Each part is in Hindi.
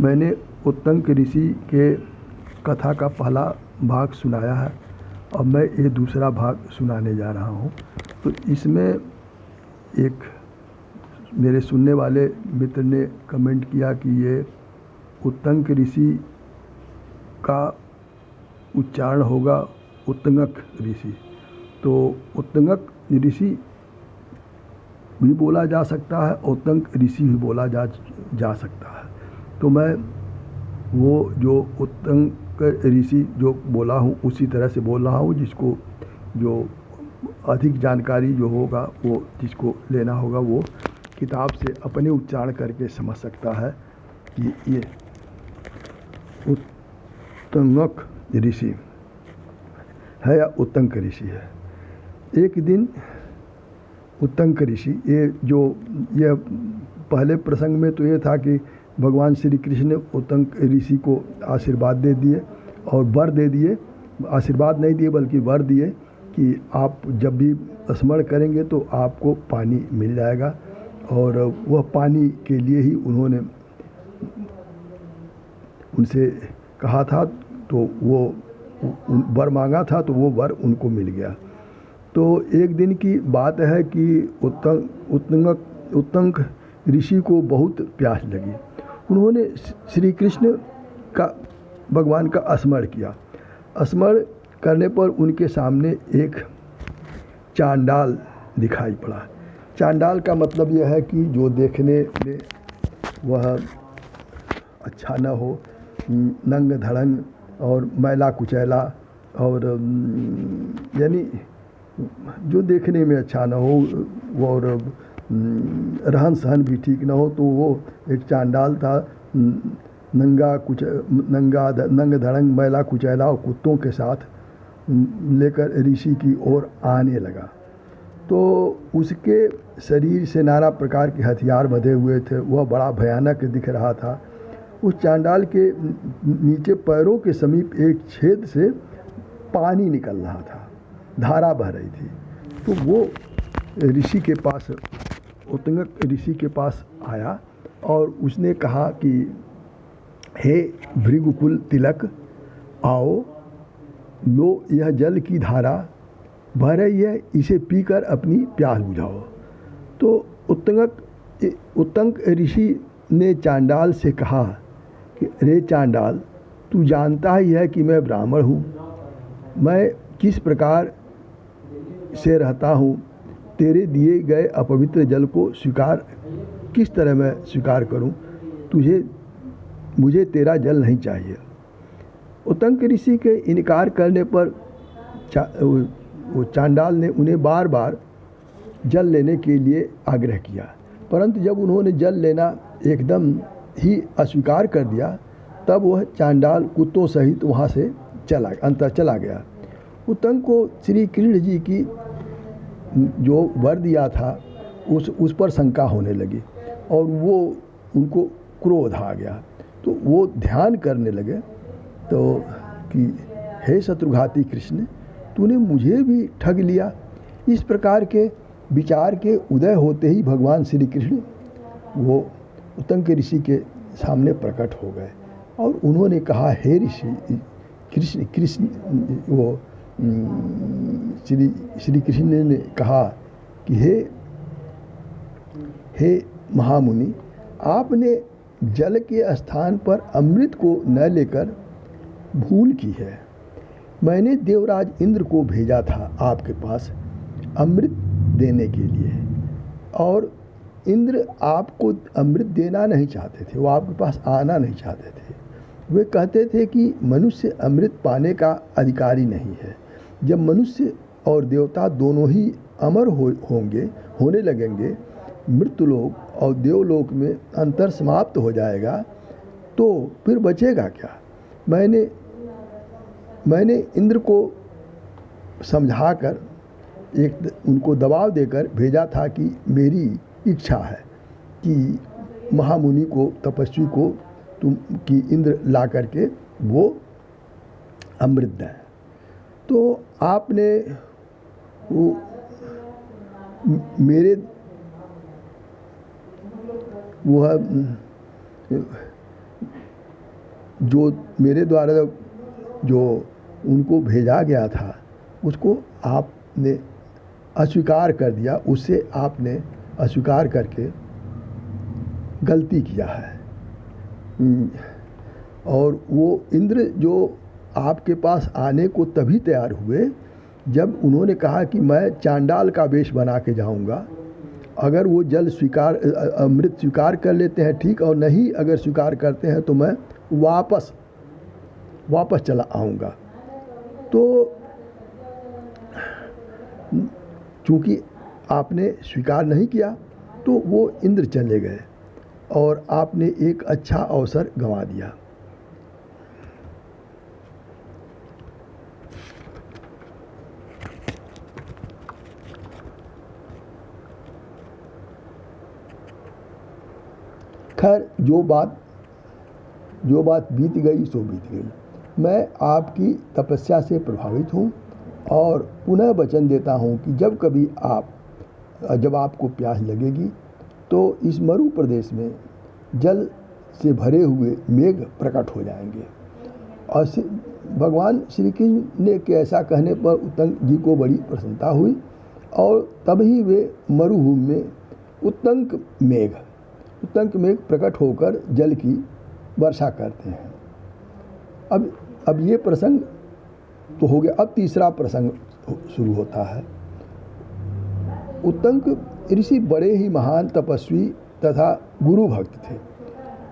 मैंने उत्तंक ऋषि के कथा का पहला भाग सुनाया है और मैं ये दूसरा भाग सुनाने जा रहा हूँ। तो इसमें एक मेरे सुनने वाले मित्र ने कमेंट किया कि ये उत्तंक ऋषि का उच्चारण होगा उत्तंगक ऋषि। तो उत्तंगक ऋषि भी बोला जा सकता है, उत्तंक ऋषि भी बोला जा सकता है। तो मैं वो जो उत्तंक ऋषि जो बोला हूँ उसी तरह से बोल रहा हूँ, जिसको जो अधिक जानकारी जो होगा वो जिसको लेना होगा वो किताब से अपने उच्चारण करके समझ सकता है कि ये उत्तंगक ऋषि है या उत्तंक ऋषि है। एक दिन उत्तंक ऋषि ये पहले प्रसंग में तो ये था कि भगवान श्री कृष्ण ने उत्तंक ऋषि को आशीर्वाद दे दिए और वर दे दिए, आशीर्वाद नहीं दिए बल्कि वर दिए कि आप जब भी स्मरण करेंगे तो आपको पानी मिल जाएगा। और वह पानी के लिए ही उन्होंने उनसे कहा था, तो वो वर मांगा था तो वो वर उनको मिल गया। तो एक दिन की बात है कि उत्तंक ऋषि को बहुत प्यास लगी। उन्होंने श्री कृष्ण का भगवान का स्मरण किया। स्मरण करने पर उनके सामने एक चांडाल दिखाई पड़ा। चांडाल का मतलब यह है कि जो देखने में वह अच्छा न हो, नंग धड़ंग और मैला कुचैला, और यानी जो देखने में अच्छा न हो और रहन सहन भी ठीक न हो, तो वो एक चांडाल था। नंग धड़ंग मैला कुचैला और कुत्तों के साथ लेकर ऋषि की ओर आने लगा। तो उसके शरीर से नाना प्रकार के हथियार बंधे हुए थे। वह बड़ा भयानक दिख रहा था। उस चांडाल के नीचे पैरों के समीप एक छेद से पानी निकल रहा था, धारा बह रही थी। तो वो ऋषि के पास, उत्तंगक ऋषि के पास आया और उसने कहा कि हे भृगुकुल तिलक, आओ लो, यह जल की धारा बह रही है, इसे पीकर अपनी प्यास बुझाओ। तो उत्तंक ऋषि ने चांडाल से कहा कि रे चांडाल, तू जानता ही है कि मैं ब्राह्मण हूँ, मैं किस प्रकार से रहता हूँ, तेरे दिए गए अपवित्र जल को किस तरह मैं स्वीकार करूँ, मुझे तेरा जल नहीं चाहिए। उत्तंक ऋषि के इनकार करने पर वो चांडाल ने उन्हें बार बार जल लेने के लिए आग्रह किया, परंतु जब उन्होंने जल लेना एकदम ही अस्वीकार कर दिया, तब वह चांडाल कुत्तों सहित वहाँ से अंतर चला गया। उत्तंक को श्री कृष्ण जी की जो वर दिया था उस पर शंका होने लगी और वो उनको क्रोध आ गया। तो वो ध्यान करने लगे तो कि हे शत्रुघाती कृष्ण, तूने मुझे भी ठग लिया। इस प्रकार के विचार के उदय होते ही भगवान श्री कृष्ण वो उत्तंक ऋषि के सामने प्रकट हो गए और उन्होंने कहा, हे ऋषि कृष्ण वो श्री कृष्ण ने कहा कि हे महामुनि, आपने जल के स्थान पर अमृत को न लेकर भूल की है। मैंने देवराज इंद्र को भेजा था आपके पास अमृत देने के लिए, और इंद्र आपको अमृत देना नहीं चाहते थे, वो आपके पास आना नहीं चाहते थे। वे कहते थे कि मनुष्य अमृत पाने का अधिकारी नहीं है। जब मनुष्य और देवता दोनों ही अमर होने लगेंगे, मृत्युलोक और देवलोक में अंतर समाप्त हो जाएगा, तो फिर बचेगा क्या। मैंने इंद्र को समझाकर उनको दबाव देकर भेजा था कि मेरी इच्छा है कि महामुनि को, तपस्वी को कि इंद्र ला करके वो अमृत दें। तो आपने वो मेरे जो मेरे द्वारा जो उनको भेजा गया था उसको आपने अस्वीकार कर दिया, उससे आपने अस्वीकार करके गलती किया है। और वो इंद्र जो आपके पास आने को तभी तैयार हुए जब उन्होंने कहा कि मैं चांडाल का वेश बना के जाऊंगा। अगर वो जल स्वीकार अमृत स्वीकार कर लेते हैं ठीक, और नहीं अगर स्वीकार करते हैं तो मैं वापस चला आऊँगा। तो चूँकि आपने स्वीकार नहीं किया तो वो इंद्र चले गए और आपने एक अच्छा अवसर गंवा दिया। खैर जो बात बीत गई सो बीत गई। मैं आपकी तपस्या से प्रभावित हूँ और पुनः वचन देता हूँ कि जब आपको प्यास लगेगी तो इस मरु प्रदेश में जल से भरे हुए मेघ प्रकट हो जाएंगे। और भगवान श्री कृष्ण ने के ऐसा कहने पर उत्तंक जी को बड़ी प्रसन्नता हुई और तभी वे मरुभूमि में उत्तंक मेघ प्रकट होकर जल की वर्षा करते हैं। अब ये प्रसंग तो हो गया। अब तीसरा प्रसंग शुरू होता है। उत्तंक ऋषि बड़े ही महान तपस्वी तथा गुरु भक्त थे।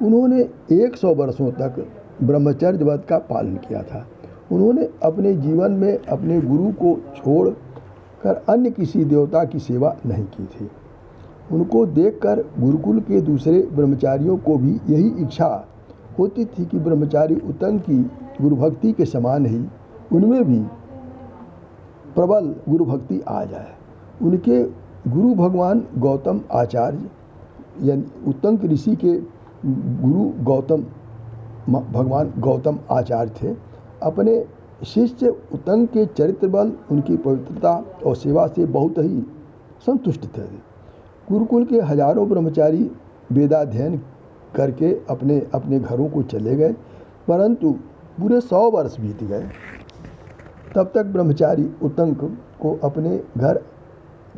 उन्होंने 100 वर्षों तक ब्रह्मचर्य व्रत का पालन किया था। उन्होंने अपने जीवन में अपने गुरु को छोड़कर अन्य किसी देवता की सेवा नहीं की थी। उनको देखकर गुरुकुल के दूसरे ब्रह्मचारियों को भी यही इच्छा होती थी कि ब्रह्मचारी उत्तंक की गुरु भक्ति के समान ही उनमें भी प्रबल गुरु भक्ति आ जाए। उनके गुरु भगवान गौतम आचार्य यानी उत्तंक ऋषि के गुरु भगवान गौतम आचार्य थे। अपने शिष्य उत्तंक के चरित्र बल, उनकी पवित्रता और सेवा से बहुत ही संतुष्ट थे। गुरुकुल के हजारों ब्रह्मचारी वेदाध्ययन करके अपने अपने घरों को चले गए, परंतु पूरे 100 वर्ष बीत गए। तब तक ब्रह्मचारी उत्तंक को अपने घर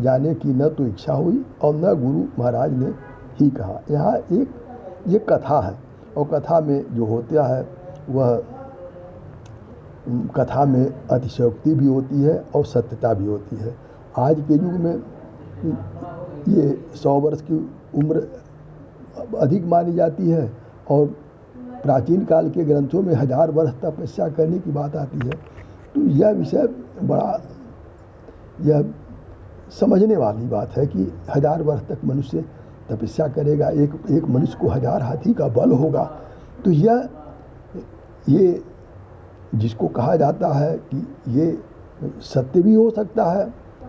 जाने की न तो इच्छा हुई और न गुरु महाराज ने ही कहा। यहाँ एक कथा है और कथा में जो होता है वह कथा में अतिशयोक्ति भी होती है और सत्यता भी होती है। आज के युग में ये 100 वर्ष की उम्र अधिक मानी जाती है और प्राचीन काल के ग्रंथों में 1000 वर्ष तपस्या करने की बात आती है। तो यह विषय बड़ा यह समझने वाली बात है कि 1000 वर्ष तक मनुष्य तपस्या करेगा, एक मनुष्य को 1000 हाथी का बल होगा। तो ये जिसको कहा जाता है कि ये सत्य भी हो सकता है,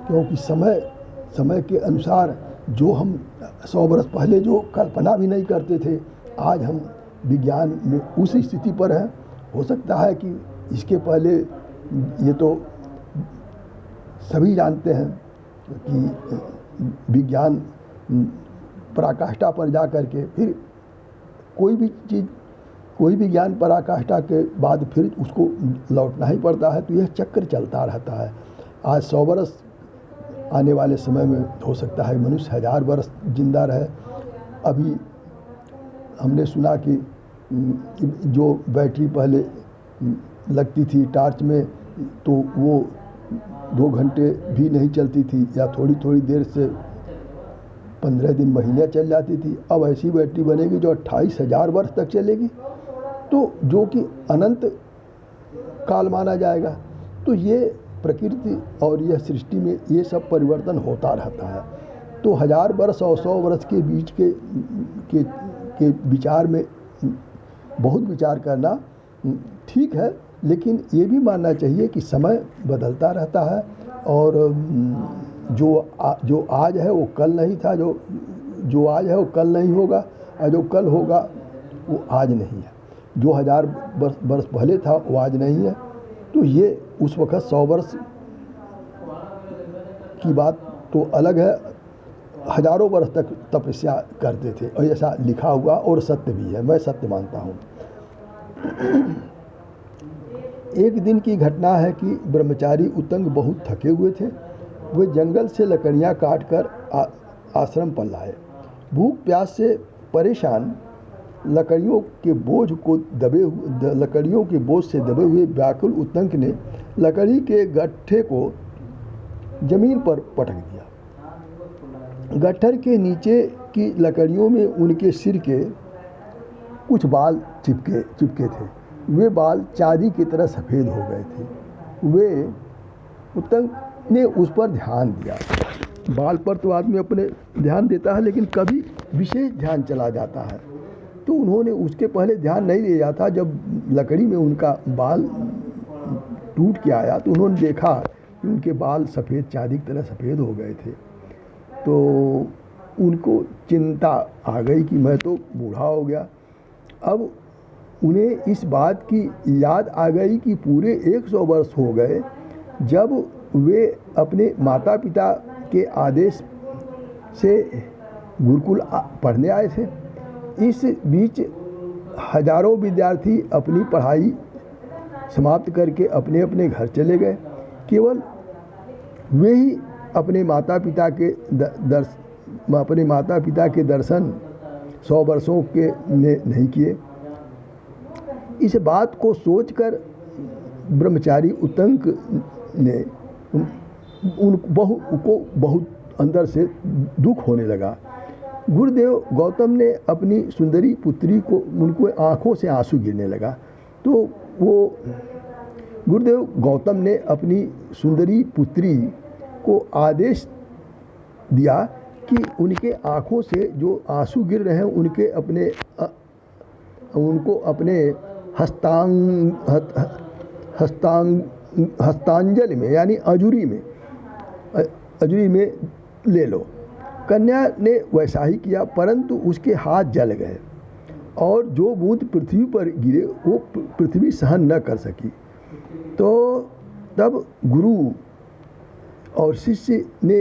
क्योंकि समय के अनुसार जो हम 100 वर्ष पहले जो कल्पना भी नहीं करते थे, आज हम विज्ञान में उस स्थिति पर हैं। हो सकता है कि इसके पहले ये तो सभी जानते हैं कि विज्ञान पराकाष्ठा पर जा कर के फिर कोई भी ज्ञान पराकाष्ठा के बाद फिर उसको लौटना ही पड़ता है। तो यह चक्र चलता रहता है। आज 100 वर्ष, आने वाले समय में हो सकता है मनुष्य 1000 वर्ष जिंदा रहे। अभी हमने सुना कि जो बैटरी पहले लगती थी टार्च में, तो वो 2 घंटे भी नहीं चलती थी या थोड़ी देर से 15 दिन, महीने चल जाती थी। अब ऐसी बैटरी बनेगी जो 28,000 वर्ष तक चलेगी, तो जो कि अनंत काल माना जाएगा। तो ये प्रकृति और यह सृष्टि में ये सब परिवर्तन होता रहता है। तो 1000 वर्ष और 100 वर्ष के बीच के विचार में बहुत विचार करना ठीक है, लेकिन ये भी मानना चाहिए कि समय बदलता रहता है और जो आज है वो कल नहीं था, जो आज है वो कल नहीं होगा, और जो कल होगा वो आज नहीं है। जो 1000 वर्ष पहले था वो आज नहीं है। तो ये उस वक्त 100 वर्ष की बात तो अलग है, हजारों वर्ष तक तपस्या करते थे और ऐसा लिखा हुआ और सत्य भी है, मैं सत्य मानता हूँ। एक दिन की घटना है कि ब्रह्मचारी उतंग बहुत थके हुए थे। वे जंगल से लकड़ियाँ काट कर आश्रम पर लाए। भूख प्यास से परेशान लकड़ियों के बोझ से दबे हुए व्याकुल उतंग ने लकड़ी के गट्ठे को जमीन पर पटक दिया। गट्ठर के नीचे की लकड़ियों में उनके सिर के कुछ बाल चिपके थे। वे बाल चांदी की तरह सफ़ेद हो गए थे। वे उतंग ने उस पर ध्यान दिया। बाल पर तो आदमी अपने ध्यान देता है, लेकिन कभी विशेष ध्यान चला जाता है, तो उन्होंने उसके पहले ध्यान नहीं दिया था। जब लकड़ी में उनका बाल टूट के आया तो उन्होंने देखा कि उनके बाल सफ़ेद, चांदी की तरह सफ़ेद हो गए थे। तो उनको चिंता आ गई कि मैं तो बूढ़ा हो गया। अब उन्हें इस बात की याद आ गई कि पूरे 100 वर्ष हो गए जब वे अपने माता पिता के आदेश से गुरुकुल पढ़ने आए थे। इस बीच हजारों विद्यार्थी अपनी पढ़ाई समाप्त करके अपने अपने घर चले गए। केवल वे ही अपने माता पिता के दर्शन 100 वर्षों के नहीं किए। इस बात को सोचकर ब्रह्मचारी उतंक ने उनको बहुत अंदर से दुख होने लगा। गुरुदेव गौतम ने अपनी सुंदरी पुत्री को, उनको आंखों से आंसू गिरने लगा। तो वो गुरुदेव गौतम ने अपनी सुंदरी पुत्री को आदेश दिया कि उनके आंखों से जो आंसू गिर रहे हैं उनको अपने हस्तांजलि में यानी अजूरी में ले लो। कन्या ने वैसा ही किया, परंतु उसके हाथ जल गए और जो बूंद पृथ्वी पर गिरे वो पृथ्वी सहन न कर सकी। तो तब गुरु और शिष्य ने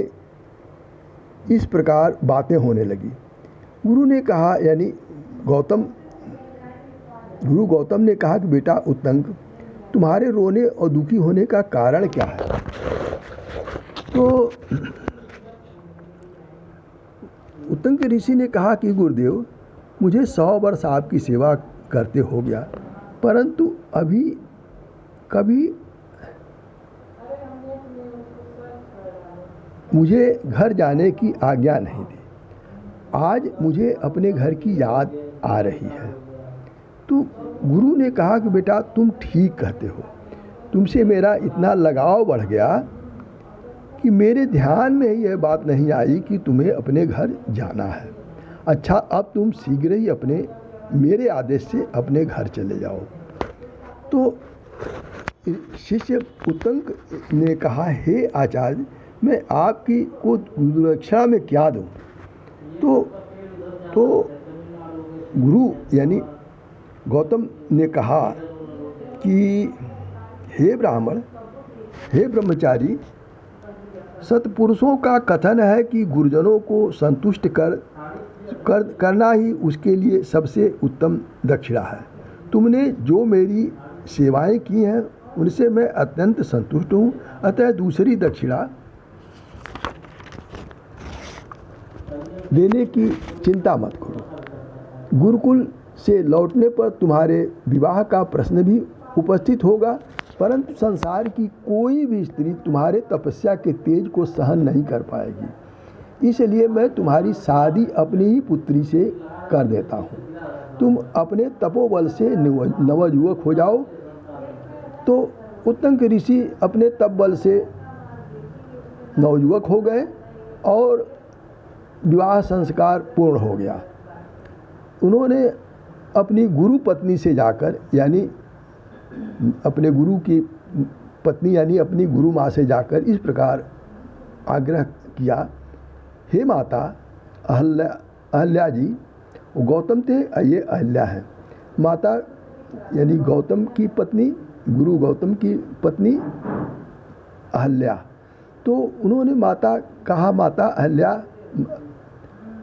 इस प्रकार बातें होने लगी। गुरु गौतम ने कहा कि बेटा उतंग, तुम्हारे रोने और दुखी होने का कारण क्या है? तो उतंग ऋषि ने कहा कि गुरुदेव, मुझे 100 वर्ष आपकी सेवा करते हो गया, परंतु अभी कभी मुझे घर जाने की आज्ञा नहीं दी। आज मुझे अपने घर की याद आ रही है। तो गुरु ने कहा कि बेटा तुम ठीक कहते हो, तुमसे मेरा इतना लगाव बढ़ गया कि मेरे ध्यान में यह बात नहीं आई कि तुम्हें अपने घर जाना है। अच्छा, अब तुम शीघ्र ही मेरे आदेश से अपने घर चले जाओ। तो शिष्य उतंक ने कहा, हे आचार्य, मैं आपकी को दुर्दक्षा में क्या दूँ? तो गुरु यानी गौतम ने कहा कि हे ब्राह्मण, हे ब्रह्मचारी, सत्पुरुषों का कथन है कि गुरुजनों को संतुष्ट करना ही उसके लिए सबसे उत्तम दक्षिणा है। तुमने जो मेरी सेवाएं की हैं उनसे मैं अत्यंत संतुष्ट हूँ, अतः दूसरी दक्षिणा देने की चिंता मत करो। गुरुकुल से लौटने पर तुम्हारे विवाह का प्रश्न भी उपस्थित होगा, परंतु संसार की कोई भी स्त्री तुम्हारे तपस्या के तेज को सहन नहीं कर पाएगी। इसलिए मैं तुम्हारी शादी अपनी ही पुत्री से कर देता हूँ। तुम अपने तपोबल से नवयुवक हो जाओ। तो उतंक ऋषि अपने तपबल से नवयुवक हो गए और विवाह संस्कार पूर्ण हो गया। उन्होंने अपनी गुरु पत्नी से जाकर, यानी अपने गुरु की पत्नी यानी अपनी गुरु माँ से जाकर इस प्रकार आग्रह किया, हे माता अहल्या जी, गौतम थे, ये अहल्या है। माता यानी गौतम की पत्नी, गुरु गौतम की पत्नी अहल्या। तो उन्होंने कहा, माता अहल्या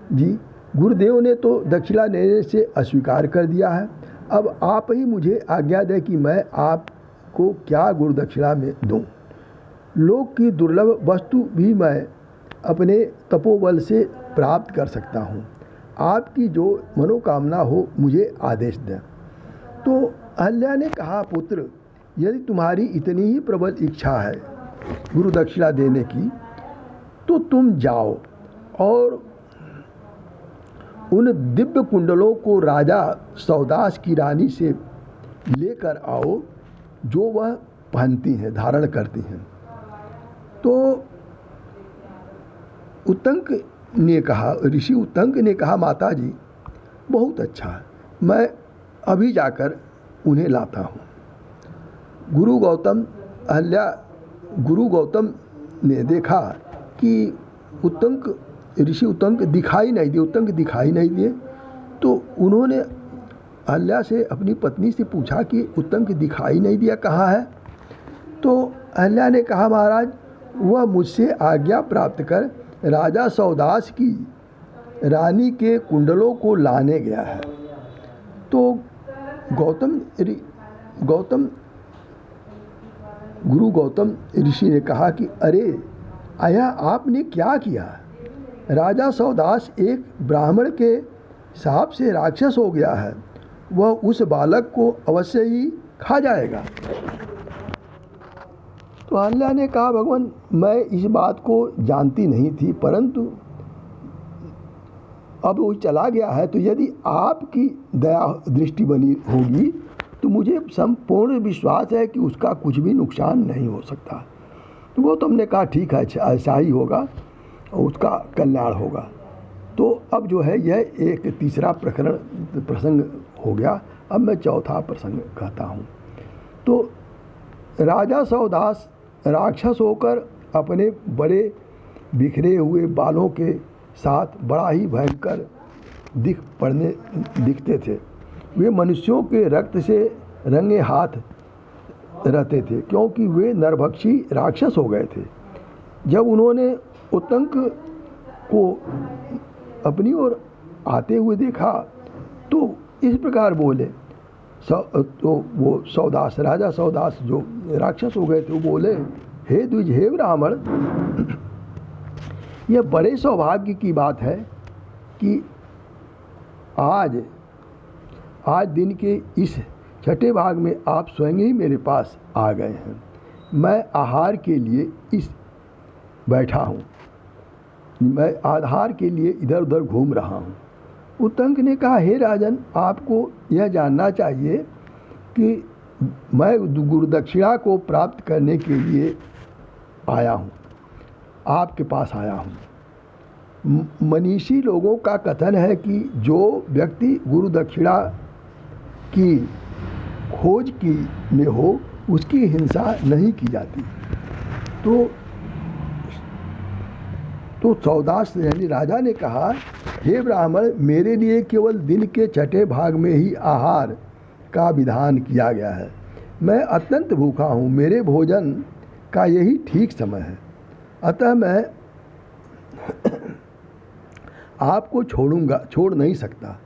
जी, गुरुदेव ने तो दक्षिणा लेने से अस्वीकार कर दिया है, अब आप ही मुझे आज्ञा दें कि मैं आपको क्या गुरु दक्षिणा में दूँ। लोक की दुर्लभ वस्तु भी मैं अपने तपोबल से प्राप्त कर सकता हूँ। आपकी जो मनोकामना हो मुझे आदेश दें। तो अहल्या ने कहा, पुत्र, यदि तुम्हारी इतनी ही प्रबल इच्छा है गुरु दक्षिणा देने की, तो तुम जाओ और उन दिव्य कुंडलों को राजा सौदास की रानी से लेकर आओ जो वह पहनती हैं, धारण करती हैं। तो उत्तंक ने कहा, ऋषि उत्तंक ने कहा, माता जी बहुत अच्छा है, मैं अभी जाकर उन्हें लाता हूँ। गुरु गौतम ने देखा कि ऋषि उत्तंक दिखाई नहीं दिए। तो उन्होंने अहल्या से, अपनी पत्नी से पूछा कि उत्तंक दिखाई नहीं दिया, कहाँ है? तो अहल्या ने कहा, महाराज वह मुझसे आज्ञा प्राप्त कर राजा सौदास की रानी के कुंडलों को लाने गया है। तो गुरु गौतम ऋषि ने कहा कि अरे आया, आपने क्या किया? राजा सौदास एक ब्राह्मण के शाप से राक्षस हो गया है, वह उस बालक को अवश्य ही खा जाएगा। तो अहल्या ने कहा, भगवान मैं इस बात को जानती नहीं थी, परंतु अब वो चला गया है, तो यदि आपकी दया दृष्टि बनी होगी तो मुझे संपूर्ण विश्वास है कि उसका कुछ भी नुकसान नहीं हो सकता। तो वो तो हमने कहा ठीक है, ऐसा ही होगा और उसका कल्याण होगा। तो अब जो है यह एक तीसरा प्रसंग हो गया। अब मैं चौथा प्रसंग कहता हूँ। तो राजा सौदास राक्षस होकर अपने बड़े बिखरे हुए बालों के साथ बड़ा ही भयंकर दिखते थे। वे मनुष्यों के रक्त से रंगे हाथ रहते थे, क्योंकि वे नरभक्षी राक्षस हो गए थे। जब उन्होंने उत्तंक को अपनी ओर आते हुए देखा तो इस प्रकार बोले। तो वो राजा सौदास जो राक्षस हो गए थे, वो बोले, हे द्विज, हे ब्राह्मण, यह बड़े सौभाग्य की बात है कि आज दिन के इस छठे भाग में आप स्वयं ही मेरे पास आ गए हैं। मैं आहार के लिए बैठा हूँ, मैं आहार के लिए इधर उधर घूम रहा हूँ। उत्तंक ने कहा, हे राजन, आपको यह जानना चाहिए कि मैं गुरु दक्षिणा को प्राप्त करने के लिए आया हूँ, आपके पास आया हूँ। मनीषी लोगों का कथन है कि जो व्यक्ति गुरु दक्षिणा की खोज में हो उसकी हिंसा नहीं की जाती। तो सौदास यानी राजा ने कहा, हे ब्राह्मण, मेरे लिए केवल दिन के छठे भाग में ही आहार का विधान किया गया है। मैं अत्यंत भूखा हूँ, मेरे भोजन का यही ठीक समय है, अतः मैं आपको छोड़ नहीं सकता।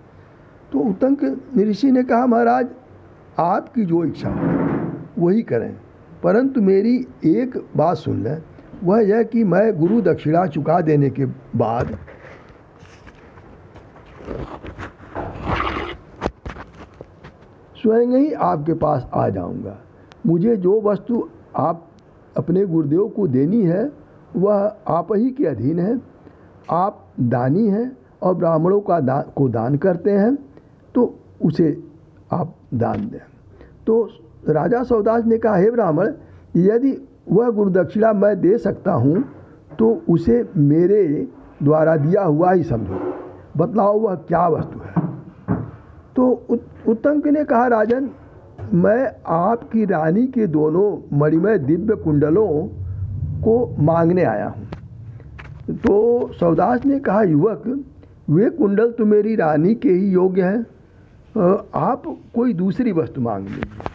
तो उत्तंक ऋषि ने कहा, महाराज आपकी जो इच्छा हो वही करें, परंतु मेरी एक बात सुन लें, वह यह कि मैं गुरु दक्षिणा चुका देने के बाद स्वयं ही आपके पास आ जाऊंगा। मुझे जो वस्तु आप अपने गुरुदेव को देनी है वह आप ही के अधीन है। आप दानी हैं और ब्राह्मणों को दान करते हैं, तो उसे आप दान दें। तो राजा सौदास ने कहा, हे ब्राह्मण, यदि वह गुरु दक्षिणा मैं दे सकता हूँ तो उसे मेरे द्वारा दिया हुआ ही समझो, बतलाओ वह क्या वस्तु है। तो उत्तंक ने कहा, राजन, मैं आपकी रानी के दोनों मणिमय दिव्य कुंडलों को मांगने आया हूँ। तो सौदास ने कहा, युवक, वे कुंडल तो मेरी रानी के ही योग्य हैं, आप कोई दूसरी वस्तु मांग लीजिए।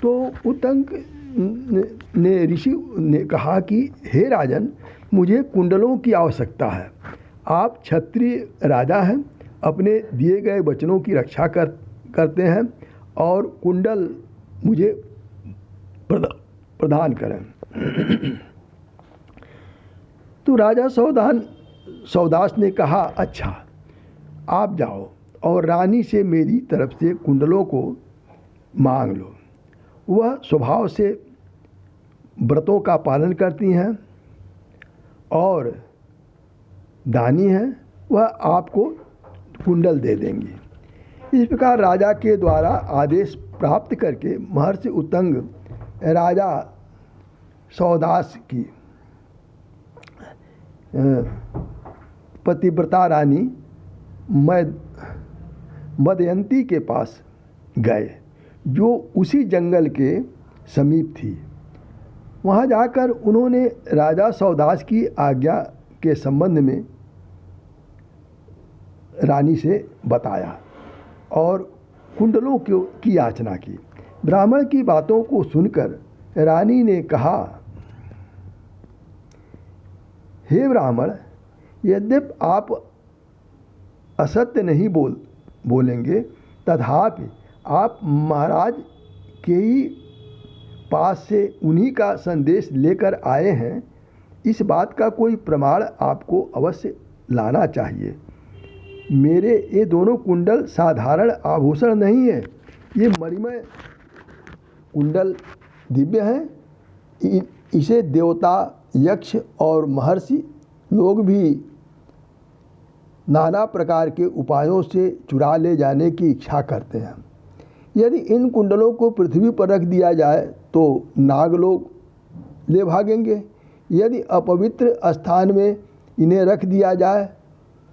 तो उत्तंक ने ऋषि ने कहा कि हे राजन, मुझे कुंडलों की आवश्यकता है। आप क्षत्रिय राजा हैं, अपने दिए गए वचनों की रक्षा करते हैं और कुंडल मुझे प्रदान करें। तो राजा सौदास ने कहा, अच्छा आप जाओ और रानी से मेरी तरफ से कुंडलों को मांग लो। वह स्वभाव से व्रतों का पालन करती हैं और दानी हैं, वह आपको कुंडल दे देंगी। इस प्रकार राजा के द्वारा आदेश प्राप्त करके महर्षि उत्तंग राजा सौदास की पतिव्रता रानी मदयंती के पास गए, जो उसी जंगल के समीप थी। वहाँ जाकर उन्होंने राजा सौदास की आज्ञा के संबंध में रानी से बताया और कुंडलों की याचना की। ब्राह्मण की बातों को सुनकर रानी ने कहा, हे ब्राह्मण, यद्यपि आप असत्य नहीं बोलेंगे, तथापि आप महाराज के ही पास से उन्हीं का संदेश लेकर आए हैं। इस बात का कोई प्रमाण आपको अवश्य लाना चाहिए। मेरे ये दोनों कुंडल साधारण आभूषण नहीं है, ये मणिमय कुंडल दिव्य हैं। इसे देवता, यक्ष और महर्षि लोग भी नाना प्रकार के उपायों से चुरा ले जाने की इच्छा करते हैं। यदि इन कुंडलों को पृथ्वी पर रख दिया जाए तो नाग लोग ले भागेंगे। यदि अपवित्र स्थान में इन्हें रख दिया जाए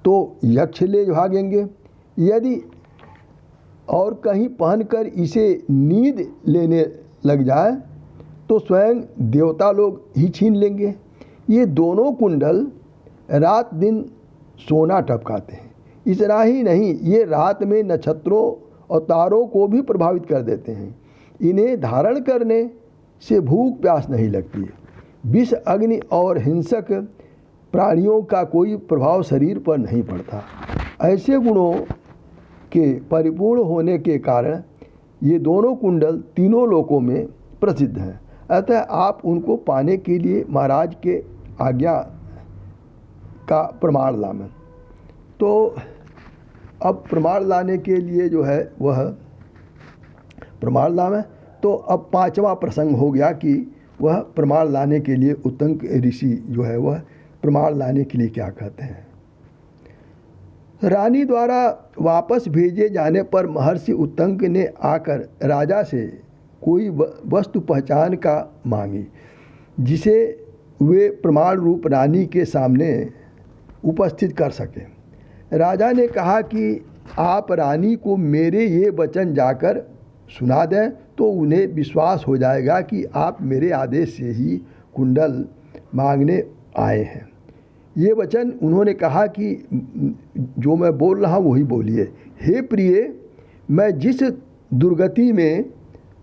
तो यक्ष ले भागेंगे। यदि और कहीं पहनकर इसे नींद लेने लग जाए तो स्वयं देवता लोग ही छीन लेंगे। ये दोनों कुंडल रात दिन सोना टपकाते हैं। इतना ही नहीं, ये रात में नक्षत्रों और तारों को भी प्रभावित कर देते हैं। इन्हें धारण करने से भूख प्यास नहीं लगती। विष, अग्नि और हिंसक प्राणियों का कोई प्रभाव शरीर पर नहीं पड़ता। ऐसे गुणों के परिपूर्ण होने के कारण ये दोनों कुंडल तीनों लोकों में प्रसिद्ध हैं। अतः आप उनको पाने के लिए महाराज के आज्ञा का प्रमाण लाएं। तो अब प्रमाण लाने के लिए जो है वह प्रमाण लाएं। तो अब पांचवा प्रसंग हो गया कि वह प्रमाण लाने के लिए उत्तंक ऋषि जो है वह प्रमाण लाने के लिए क्या कहते हैं। रानी द्वारा वापस भेजे जाने पर महर्षि उत्तंक ने आकर राजा से कोई वस्तु पहचान का मांगी, जिसे वे प्रमाण रूप रानी के सामने उपस्थित कर सके। राजा ने कहा कि आप रानी को मेरे ये वचन जाकर सुना दें तो उन्हें विश्वास हो जाएगा कि आप मेरे आदेश से ही कुंडल मांगने आए हैं। ये वचन उन्होंने कहा कि जो मैं बोल रहा हूँ वही बोलिए। हे प्रिय, मैं जिस दुर्गति में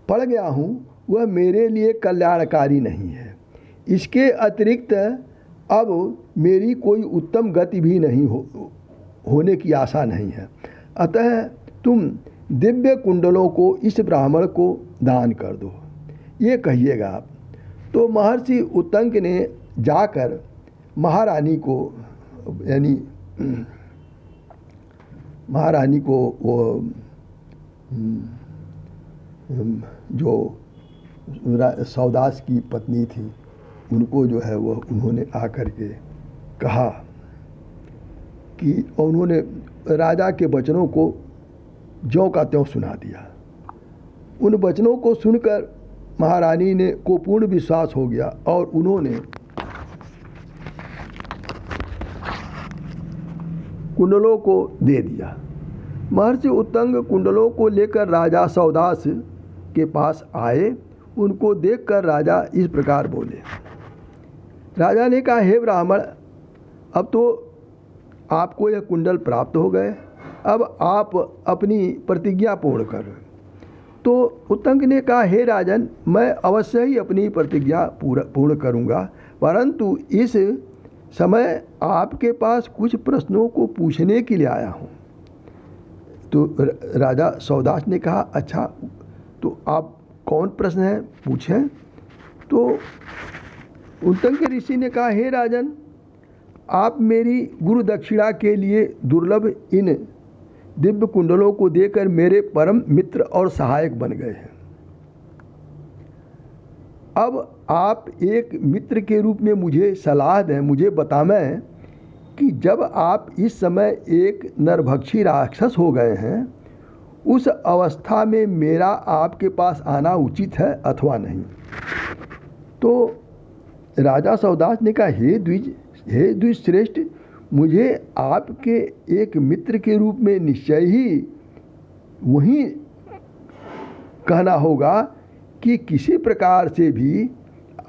पड़ गया हूँ वह मेरे लिए कल्याणकारी नहीं है। इसके अतिरिक्त अब मेरी कोई उत्तम गति भी नहीं होने की आशा नहीं है। अतः तुम दिव्य कुंडलों को इस ब्राह्मण को दान कर दो, ये कहिएगा आप। तो महर्षि उत्तंक ने जाकर महारानी को, यानी महारानी को वो जो सौदास की पत्नी थी उनको जो है वह उन्होंने आकर के कहा कि, और उन्होंने राजा के वचनों को ज्यों का त्यों सुना दिया। उन वचनों को सुनकर महारानी ने को पूर्ण विश्वास हो गया और उन्होंने कुंडलों को दे दिया। महर्षि उत्तंग कुंडलों को लेकर राजा सौदास के पास आए। उनको देखकर राजा इस प्रकार बोले। राजा ने कहा, हे ब्राह्मण, अब तो आपको यह कुंडल प्राप्त हो गए, अब आप अपनी प्रतिज्ञा पूर्ण करें। तो उत्तंक ने कहा, हे राजन, मैं अवश्य ही अपनी प्रतिज्ञा पूर्ण करूंगा, परंतु इस समय आपके पास कुछ प्रश्नों को पूछने के लिए आया हूं। तो राजा सौदास ने कहा, अच्छा तो आप कौन प्रश्न है पूछें। तो उत्तंक ऋषि ने कहा, हे राजन, आप मेरी गुरु दक्षिणा के लिए दुर्लभ इन दिव्य कुंडलों को देकर मेरे परम मित्र और सहायक बन गए हैं। अब आप एक मित्र के रूप में मुझे सलाह दें, मुझे बताएं कि जब आप इस समय एक नरभक्षी राक्षस हो गए हैं, उस अवस्था में मेरा आपके पास आना उचित है अथवा नहीं। तो राजा सौदास ने कहा, हे द्विज श्रेष्ठ, मुझे आपके एक मित्र के रूप में निश्चय ही वही कहना होगा कि किसी प्रकार से भी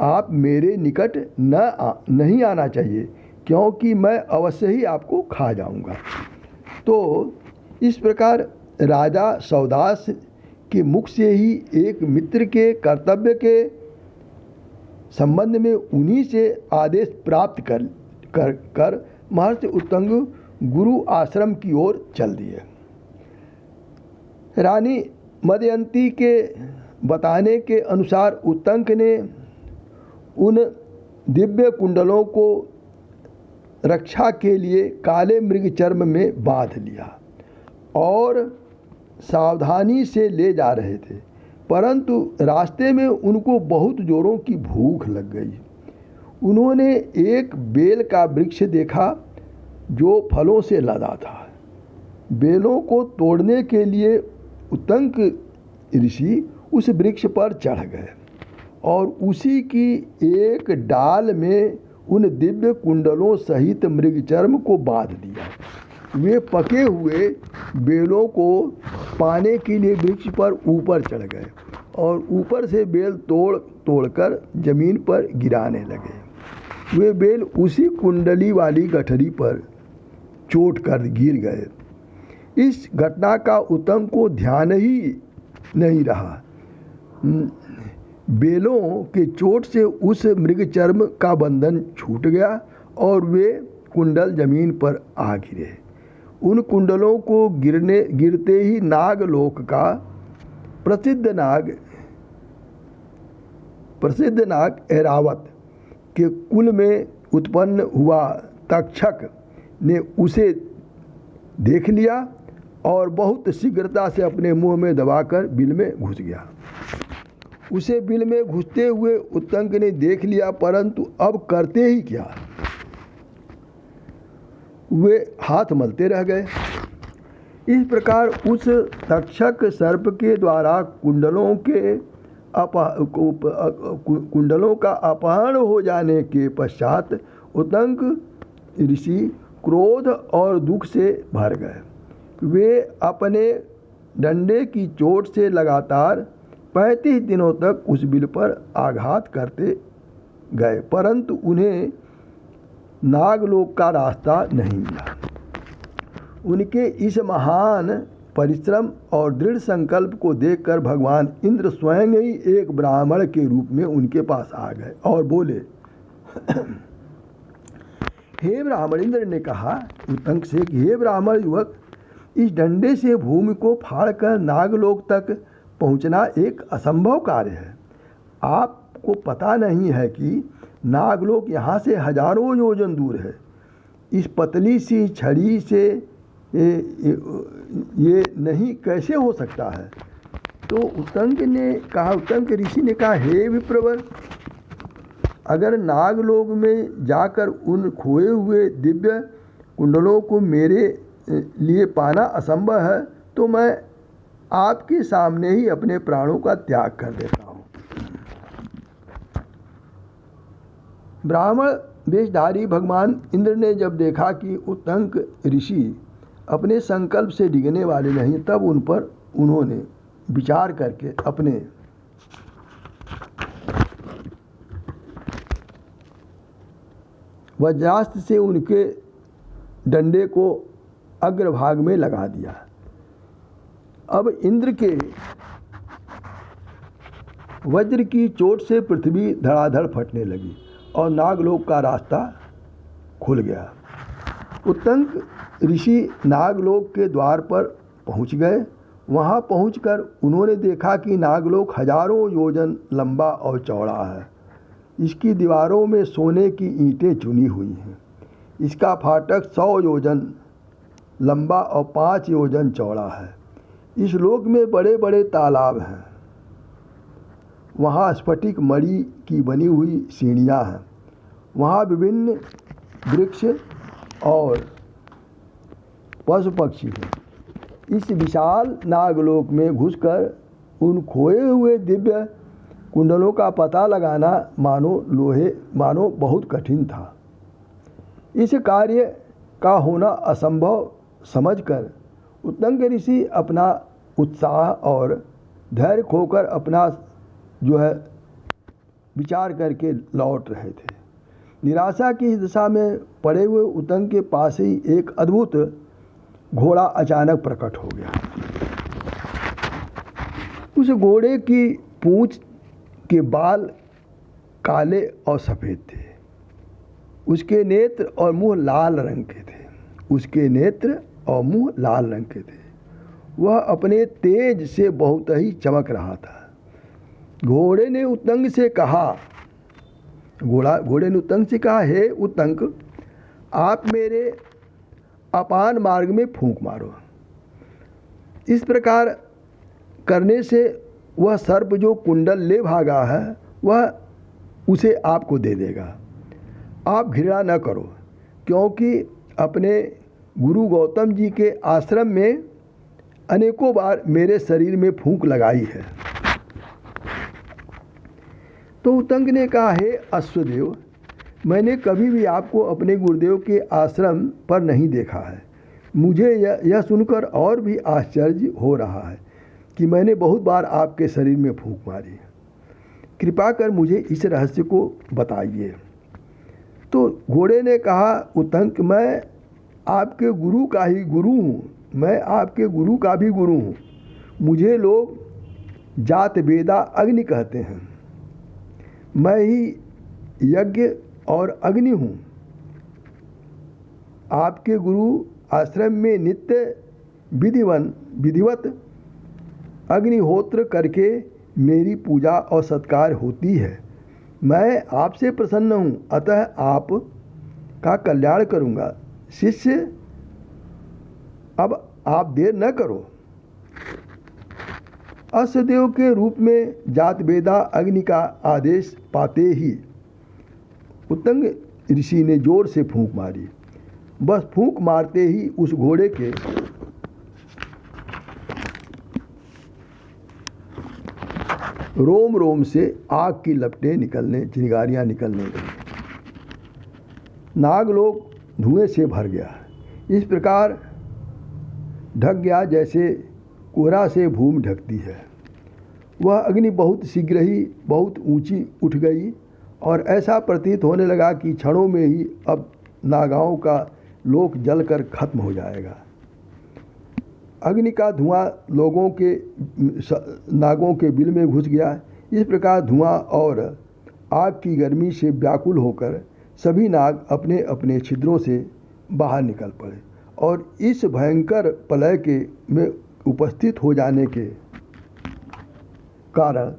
आप मेरे निकट नहीं आना चाहिए, क्योंकि मैं अवश्य ही आपको खा जाऊंगा। तो इस प्रकार राजा सौदास के मुख से ही एक मित्र के कर्तव्य के संबंध में उन्हीं से आदेश प्राप्त कर महर्षि उत्तंग गुरु आश्रम की ओर चल दिए। रानी मदयंती के बताने के अनुसार उत्तंक ने उन दिव्य कुंडलों को रक्षा के लिए काले मृग चर्म में बांध लिया और सावधानी से ले जा रहे थे, परंतु रास्ते में उनको बहुत जोरों की भूख लग गई। उन्होंने एक बेल का वृक्ष देखा जो फलों से लदा था। बेलों को तोड़ने के लिए उत्तंक ऋषि उस वृक्ष पर चढ़ गए और उसी की एक डाल में उन दिव्य कुंडलों सहित मृगचर्म को बांध दिया। वे पके हुए बेलों को पाने के लिए वृक्ष पर ऊपर चढ़ गए और ऊपर से बेल तोड़कर जमीन पर गिराने लगे। वे बेल उसी कुंडली वाली गठरी पर चोट कर गिर गए। इस घटना का उत्तम को ध्यान ही नहीं रहा। बेलों के चोट से उस मृगचर्म का बंधन छूट गया और वे कुंडल जमीन पर आ गिरे। उन कुंडलों को गिरते ही नागलोक का प्रसिद्ध नाग ऐरावत के कुल में उत्पन्न हुआ तक्षक ने उसे देख लिया और बहुत शीघ्रता से अपने मुंह में दबाकर बिल में घुस गया। उसे बिल में घुसते हुए उत्तंक ने देख लिया, परंतु अब करते ही क्या, वे हाथ मलते रह गए। इस प्रकार उस तक्षक सर्प के द्वारा कुंडलों का अपहरण हो जाने के पश्चात उत्तंक ऋषि क्रोध और दुख से भर गए। वे अपने डंडे की चोट से लगातार 35 दिनों तक उस बिल पर आघात करते गए, परंतु उन्हें नागलोक का रास्ता नहीं मिला। उनके इस महान परिश्रम और दृढ़ संकल्प को देखकर भगवान इंद्र स्वयं ही एक ब्राह्मण के रूप में उनके पास आ गए और बोले, हे ब्राह्मण, इंद्र ने कहा उत्तंक से कि हे ब्राह्मण युवक, इस डंडे से भूमि को फाड़कर नागलोक तक पहुंचना एक असंभव कार्य है। आपको पता नहीं है कि नागलोक यहाँ से हजारों योजन दूर है। इस पतली सी छड़ी से ये नहीं कैसे हो सकता है। तो उत्तंक ऋषि ने कहा, हे विप्रवर, अगर नागलोक में जाकर उन खोए हुए दिव्य कुंडलों को मेरे लिए पाना असंभव है, तो मैं आपके सामने ही अपने प्राणों का त्याग कर देता हूँ। ब्राह्मण वेशधारी भगवान इंद्र ने जब देखा कि उत्तंक ऋषि अपने संकल्प से डिगने वाले नहीं, तब उन पर उन्होंने विचार करके अपने वज्रास्त्र से उनके डंडे को अग्रभाग में लगा दिया। अब इंद्र के वज्र की चोट से पृथ्वी धड़ाधड़ फटने लगी और नागलोक का रास्ता खुल गया। उत्तंक ऋषि नागलोक के द्वार पर पहुंच गए। वहां पहुंचकर उन्होंने देखा कि नागलोक हजारों योजन लंबा और चौड़ा है। इसकी दीवारों में सोने की ईंटें चुनी हुई हैं। इसका फाटक 100 योजन लंबा और 5 योजन चौड़ा है। इस लोक में बड़े बड़े तालाब हैं। वहाँ स्फटिक मणि की बनी हुई सीढ़ियाँ हैं। वहाँ विभिन्न वृक्ष और पशु पक्षी हैं। इस विशाल नागलोक में घुसकर उन खोए हुए दिव्य कुंडलों का पता लगाना मानो बहुत कठिन था। इस कार्य का होना असंभव समझकर उत्तंग ऋषि अपना उत्साह और धैर्य खोकर अपना विचार करके लौट रहे थे। निराशा की दशा में पड़े हुए उत्तंग के पास ही एक अद्भुत घोड़ा अचानक प्रकट हो गया। उस घोड़े की पूंछ के बाल काले और सफ़ेद थे। उसके नेत्र और मुंह लाल रंग के थे। वह अपने तेज से बहुत ही चमक रहा था। घोड़े ने उत्तंग से कहा, हे उत्तंग, आप मेरे अपान मार्ग में फूंक मारो। इस प्रकार करने से वह सर्प जो कुंडल ले भागा है वह उसे आपको दे देगा। आप घृणा न करो, क्योंकि अपने गुरु गौतम जी के आश्रम में अनेकों बार मेरे शरीर में फूंक लगाई है। तो उत्तंग ने कहा, हे अश्वदेव, मैंने कभी भी आपको अपने गुरुदेव के आश्रम पर नहीं देखा है। मुझे यह सुनकर और भी आश्चर्य हो रहा है कि मैंने बहुत बार आपके शरीर में फूंक मारी। कृपा कर मुझे इस रहस्य को बताइए। तो घोड़े ने कहा, उत्तंग, मैं आपके गुरु का ही गुरु हूँ। मैं आपके गुरु का भी गुरु हूँ। मुझे लोग जात वेदा अग्नि कहते हैं। मैं ही यज्ञ और अग्नि हूँ। आपके गुरु आश्रम में नित्य विधिवत अग्निहोत्र करके मेरी पूजा और सत्कार होती है। मैं आपसे प्रसन्न हूँ, अतः आप का कल्याण करूँगा। शिष्य, अब आप देर न करो। अश्वदेव के रूप में जात वेदा अग्नि का आदेश पाते ही उत्तंग ऋषि ने जोर से फूंक मारी। बस फूंक मारते ही उस घोड़े के रोम रोम से आग की लपटें चिंगारियां निकलने लगी। नागलोक धुएं से भर गया। इस प्रकार ढक गया जैसे कोहरा से भूमि ढकती है। वह अग्नि बहुत शीघ्र ही बहुत ऊंची उठ गई और ऐसा प्रतीत होने लगा कि क्षणों में ही अब नागाओं का लोक जलकर खत्म हो जाएगा। अग्नि का धुआं नागों के बिल में घुस गया। इस प्रकार धुआं और आग की गर्मी से व्याकुल होकर सभी नाग अपने अपने छिद्रों से बाहर निकल पड़े और इस भयंकर प्रलय में उपस्थित हो जाने के कारण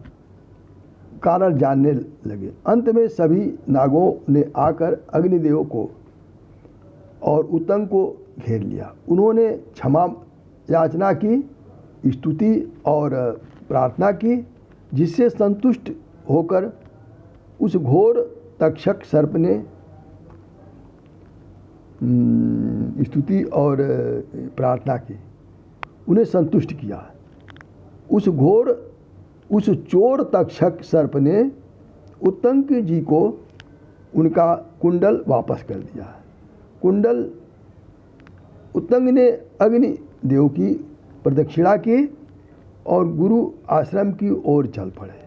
जानने लगे। अंत में सभी नागों ने आकर अग्निदेव को और उत्तंग को घेर लिया। उन्होंने क्षमा याचना की, स्तुति और प्रार्थना की, जिससे संतुष्ट होकर उस घोर तक्षक सर्प ने स्तुति और प्रार्थना की, उन्हें संतुष्ट किया। उस चोर तक्षक सर्प ने उत्तंग जी को उनका कुंडल वापस कर दिया। उत्तंग ने अग्नि देव की प्रदक्षिणा की और गुरु आश्रम की ओर चल पड़े।